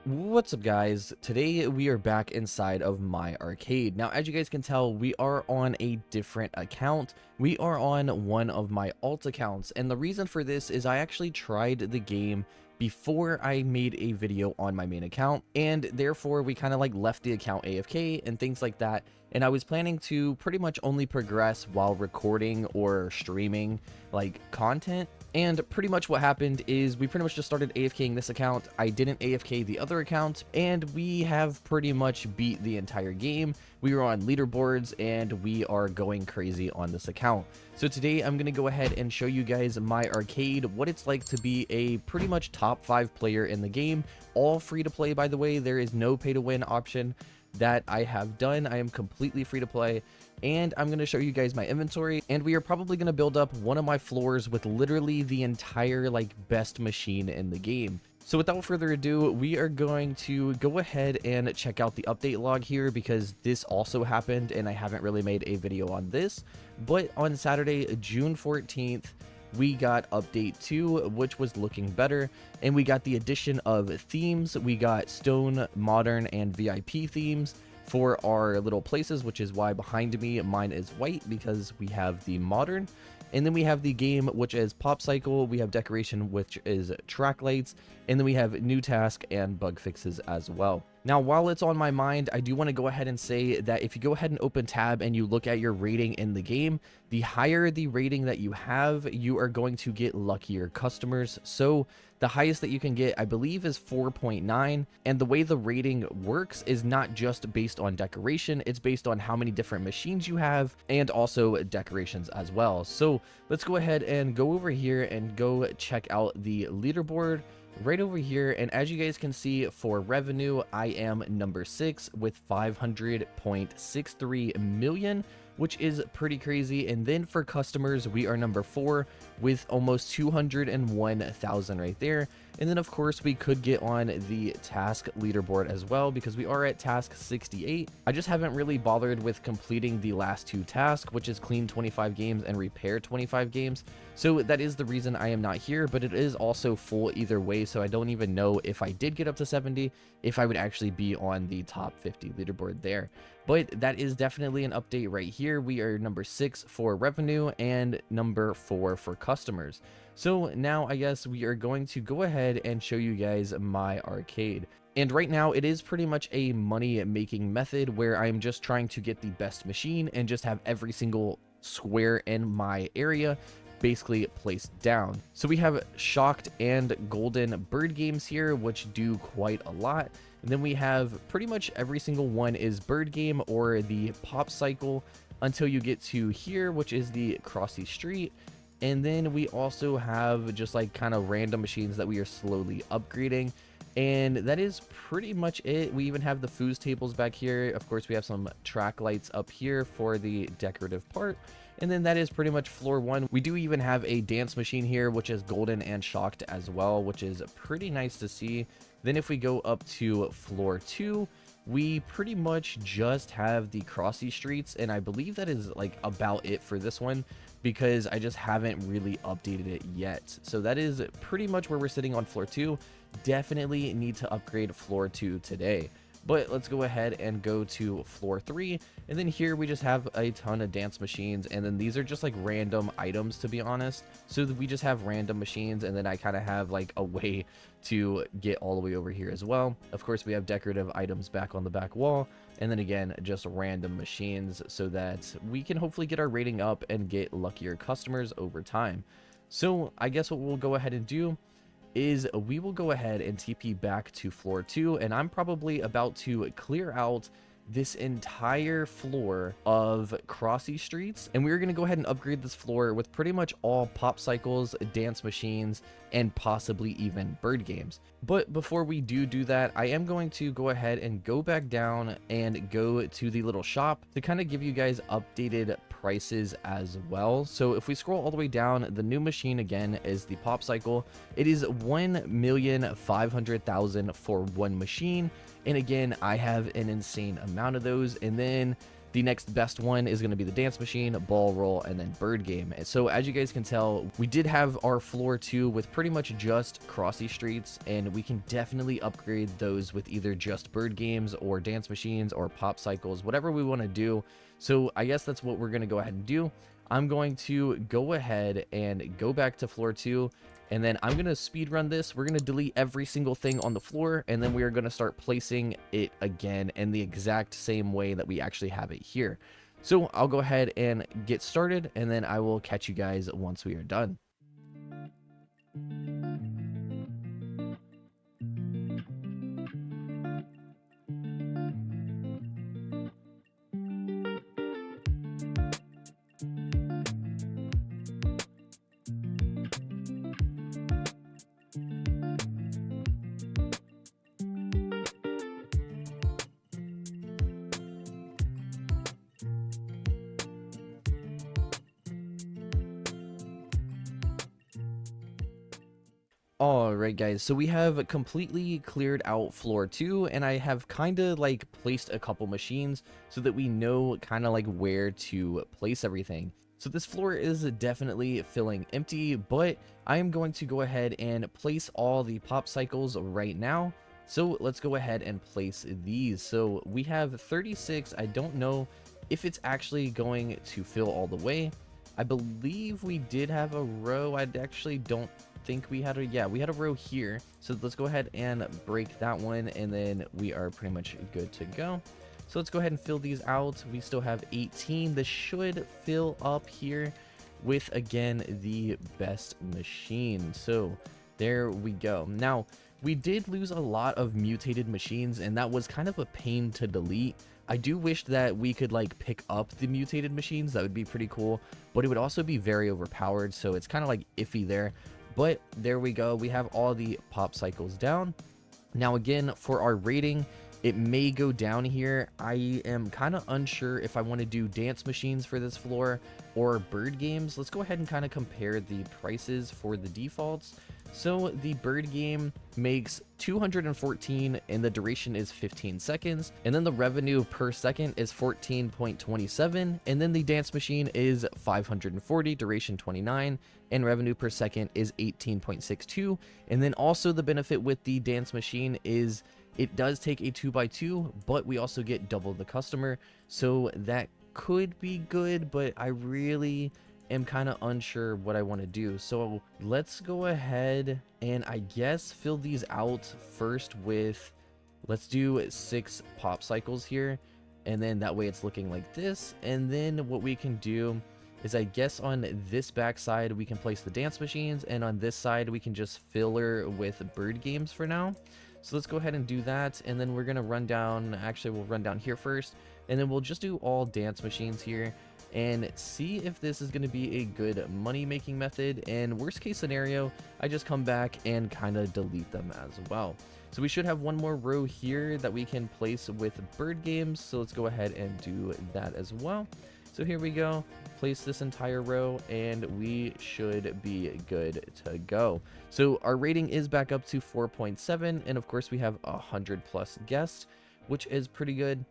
What's up, guys? Today we are back inside of my arcade. Now, as you guys can tell, we are on a different account. We are on one of my alt accounts, and the reason for this is I actually tried the game before I made a video on my main account, and therefore we kind of like left the account AFK and things like that. And I was planning to pretty much only progress while recording or streaming like content. And pretty much what happened is we pretty much just started AFKing this account. I didn't AFK the other account, and we have pretty much beat the entire game. We were on leaderboards, and we are going crazy on this account. So today I'm going to go ahead and show you guys my arcade, what it's like to be a pretty much top 5 player in the game. All free to play, by the way. There is no pay to win option that I have done. I am completely free to play, and I'm going to show you guys my inventory, and we are probably going to build up one of my floors with literally the entire like best machine in the game. So without further ado, we are going to go ahead and check out the update log here, because this also happened and I haven't really made a video on this. But on Saturday, June 14th, we got update 2, which was looking better, and we got the addition of themes. We got stone, modern, and VIP themes for our little places, which is why behind me mine is white, because we have the modern. And then we have the game, which is pop cycle. We have decoration, which is track lights, and then we have new task and bug fixes as well. Now, while it's on my mind, I do want to go ahead and say that if you go ahead and open tab and you look at your rating in the game, the higher the rating that you have, you are going to get luckier customers. So the highest that you can get, I believe, is 4.9. And the way the rating works is not just based on decoration, it's based on how many different machines you have and also decorations as well. So let's go ahead and go over here and go check out the leaderboard right over here. And as you guys can see, for revenue, I am number 6 with 500.63 million, which is pretty crazy. And then for customers, we are number 4 with almost 201,000 right there. And then of course we could get on the task leaderboard as well, because we are at task 68. I just haven't really bothered with completing the last 2 tasks, which is clean 25 games and repair 25 games. So that is the reason I am not here, but it is also full either way. So I don't even know if I did get up to 70, if I would actually be on the top 50 leaderboard there. But that is definitely an update right here. We are number 6 for revenue and number 4 for customers. So now I guess we are going to go ahead and show you guys my arcade. And right now it is pretty much a money making method where I'm just trying to get the best machine and just have every single square in my area basically placed down. So we have shocked and golden bird games here, which do quite a lot. And then we have pretty much every single one is bird game or the pop cycle until you get to here, which is the crossy street. And then we also have just like kind of random machines that we are slowly upgrading. And that is pretty much it. We even have the foos tables back here. Of course, we have some track lights up here for the decorative part. And then that is pretty much floor 1. We do even have a dance machine here, which is golden and shocked as well, which is pretty nice to see. Then if we go up to floor 2, we pretty much just have the crossy streets, and I believe that is like about it for this one, because I just haven't really updated it yet. So that is pretty much where we're sitting on floor 2. Definitely need to upgrade floor 2 today. But let's go ahead and go to floor 3, and then here we just have a ton of dance machines, and then these are just like random items, to be honest. So we just have random machines, and then I kind of have like a way to get all the way over here as well. Of course, we have decorative items back on the back wall, and then again just random machines, so that we can hopefully get our rating up and get luckier customers over time. So I guess what we'll go ahead and do is we will go ahead and TP back to floor 2, and I'm probably about to clear out this entire floor of crossy streets, and we're going to go ahead and upgrade this floor with pretty much all pop cycles, dance machines, and possibly even bird games. But before we do that, I am going to go ahead and go back down and go to the little shop to kind of give you guys updated prices as well. So if we scroll all the way down, the new machine again is the pop cycle. It is 1,500,000 for one machine, and again I have an insane amount of those. And then The next best one is going to be the dance machine, ball roll, and then bird game. And so as you guys can tell, we did have our floor 2 with pretty much just crossy streets, and we can definitely upgrade those with either just bird games or dance machines or pop cycles, whatever we want to do. So I guess that's what we're going to go ahead and do. I'm going to go ahead and go back to floor 2, and then I'm going to speed run this. We're going to delete every single thing on the floor, and then we are going to start placing it again in the exact same way that we actually have it here. So I'll go ahead and get started, and then I will catch you guys once we are done. Alright guys, so we have completely cleared out floor 2, and I have kind of like placed a couple machines so that we know kind of like where to place everything. So this floor is definitely feeling empty, but I am going to go ahead and place all the pop cycles right now. So let's go ahead and place these. So we have 36. I don't know if it's actually going to fill all the way. I believe we did have a row. I actually don't think we had we had a row here. So let's go ahead and break that one, and then we are pretty much good to go. So let's go ahead and fill these out. We still have 18. This should fill up here with, again, the best machine. So there we go. Now, we did lose a lot of mutated machines, and that was kind of a pain to delete. I do wish that we could like pick up the mutated machines. That would be pretty cool, but it would also be very overpowered, so it's kind of like iffy there. But there we go. We have all the pop cycles down. Now again, for our rating, it may go down here. I am kind of unsure if I want to do dance machines for this floor or bird games. Let's go ahead and kind of compare the prices for the defaults. So the bird game makes 214 and the duration is 15 seconds, and then the revenue per second is 14.27, and then the dance machine is 540, duration 29, and revenue per second is 18.62. And then also the benefit with the dance machine is it does take a 2x2, but we also get double the customer, so that could be good, but I really am kind of unsure what I want to do. So let's go ahead and I guess fill these out first with, let's do 6 pop cycles here, and then that way it's looking like this. And then what we can do is, I guess on this back side we can place the dance machines, and on this side we can just filler with bird games for now. So let's go ahead and do that, and then we're gonna run down, actually we'll run down here first, and then we'll just do all dance machines here and see if this is going to be a good money making method. And worst case scenario, I just come back and kind of delete them as well. So we should have one more row here that we can place with bird games, so let's go ahead and do that as well. So here we go, place this entire row, and we should be good to go. So our rating is back up to 4.7, and of course we have 100+ guests, which is pretty good.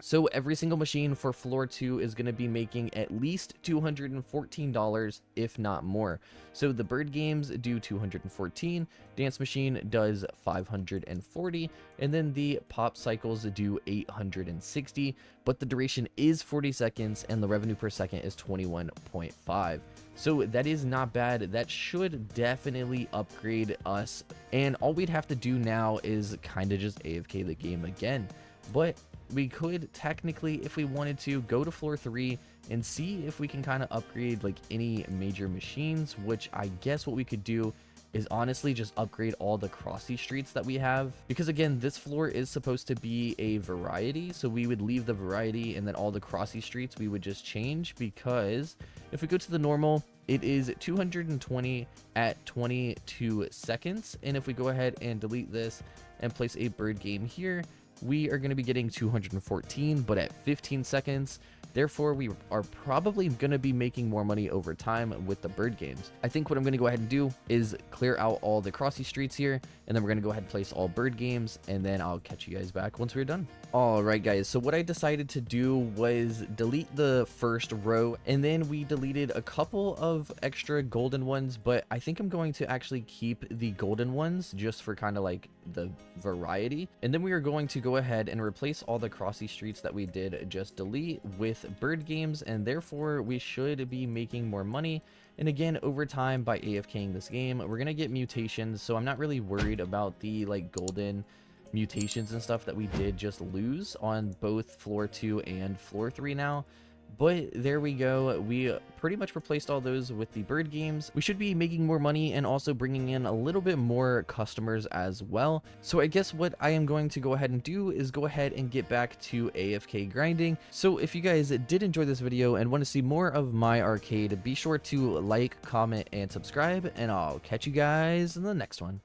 So every single machine for floor 2 is going to be making at least $214, if not more. So the bird games do 214, dance machine does 540, and then the pop cycles do 860, but the duration is 40 seconds and the revenue per second is 21.5. So that is not bad. That should definitely upgrade us, and all we'd have to do now is kind of just AFK the game again. But we could technically, if we wanted to, go to floor 3 and see if we can kind of upgrade like any major machines, which I guess what we could do is honestly just upgrade all the crossy streets that we have, because again, this floor is supposed to be a variety, so we would leave the variety and then all the crossy streets we would just change, because if we go to the normal, it is 220 at 22 seconds, and if we go ahead and delete this and place a bird game here, we are going to be getting 214, but at 15 seconds. Therefore, we are probably going to be making more money over time with the bird games. I think what I'm going to go ahead and do is clear out all the crossy streets here, and then we're going to go ahead and place all bird games, and then I'll catch you guys back once we're done. All right, guys, so what I decided to do was delete the first row, and then we deleted a couple of extra golden ones, but I think I'm going to actually keep the golden ones just for kind of like the variety. And then we are going to go ahead and replace all the crossy streets that we did just delete with bird games, and therefore we should be making more money. And again, over time, by AFKing this game, we're gonna get mutations, so I'm not really worried about the like golden mutations and stuff that we did just lose on both floor 2 and floor 3 now. But there we go, we pretty much replaced all those with the bird games. We should be making more money and also bringing in a little bit more customers as well. So I guess what I am going to go ahead and do is go ahead and get back to AFK grinding. So if you guys did enjoy this video and want to see more of my arcade, be sure to like, comment, and subscribe, and I'll catch you guys in the next one.